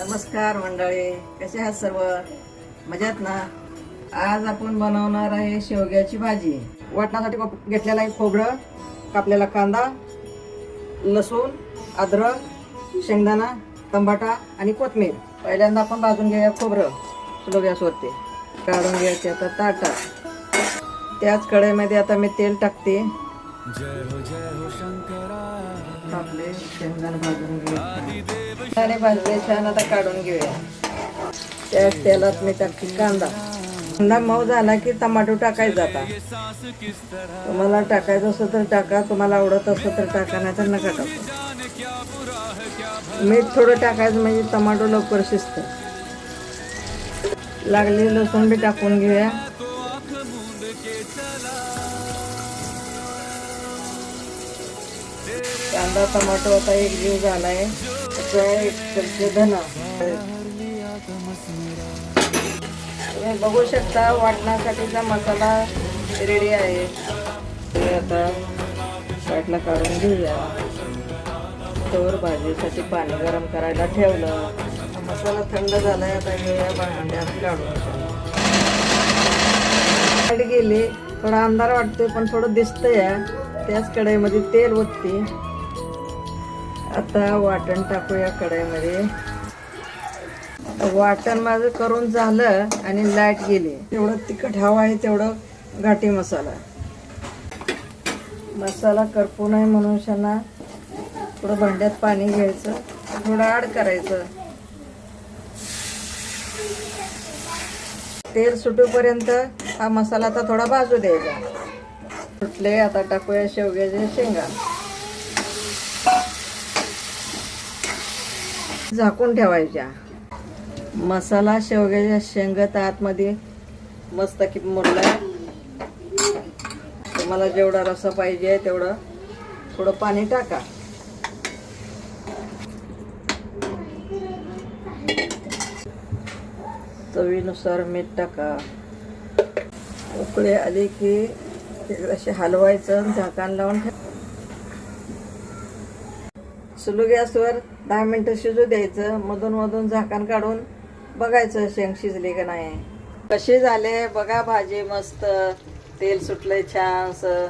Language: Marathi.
नमस्कार मंडळी, कसे आहात सर्व? मजेत ना? आज आपण बनवणार आहे शेवग्याची भाजी. वाटण्यासाठी घेतलेला आहे खोबरं, कापलेला कांदा, लसूण, अद्रक, शेंगदाणा, टमाटा आणि कोथिंबीर. पहिल्यांदा आपण भाजून घेऊया खोबरं स्लो गॅसवरती. काढून घ्यायचे आता ताटात. त्याच कढईमध्ये आता मी तेल टाकते. आपले शेंगदाणे भाजून घेऊया. भाजले छान, आता काढून घेऊया. त्याच तेलात मी टाकते कांदा. कांदा मऊ झाला की टमाटो टाकायचा. आता तुम्हाला टाकायचं असं तर टाका, तुम्हाला आवडत असं तर टाका, नाही तर नका टाकू. मीठ थोडं टाकायचं म्हणजे टमाटो लवकर शिजतं. लागली लसूण बी टाकून घेऊया. कांदा टमाटो आता एक जीव झालाय. एक चमचे धना. तुम्ही बघू शकता वाटण्यासाठीचा मसाला रेडी आहे. आता साईडला काढून घेऊया. तोवर भाजीसाठी पाणी गरम करायला ठेवलं. मसाला थंड झालाय. आता घेऊया भांड्यात काढून. गेली थोडा अंधार वाटतोय पण थोडं दिसतंय. त्याच कढईमध्ये तेल ओतते. आता वाटण टाकूया कढईमध्ये. वाटण माझं करून झालं आणि लाईट गेली. तेवढं तिखट हवं आहे तेवढं घाटी मसाला करपू नये म्हणून शाना थोडं भांड्यात पाणी घ्यायचं, थोडं ॲड करायचं. तेल सुटूपर्यंत हा मसाला आता थोडा भाजू द्यायचा. सुटले, आता टाकूया शेवग्याच्या शेंगा. झाकून ठेवायच्या. मसाला शेवग्याच्या शेंगात आतमध्ये मस्त की मुरलाय. तुम्हाला जेवढा रस्सा पाहिजे तेवढं थोडं पाणी टाका. चवीनुसार मीठ टाका. उकळी आली की असे हलवायचं, झाकण लावून स्लो गॅसवर 10 मिनिटं शिजू द्यायचं. मधून मधून झाकण काढून बघायचं शेंग शिजली का नाही. कशी झाले बघा भाजी. मस्त तेल सुटलंय छानसं.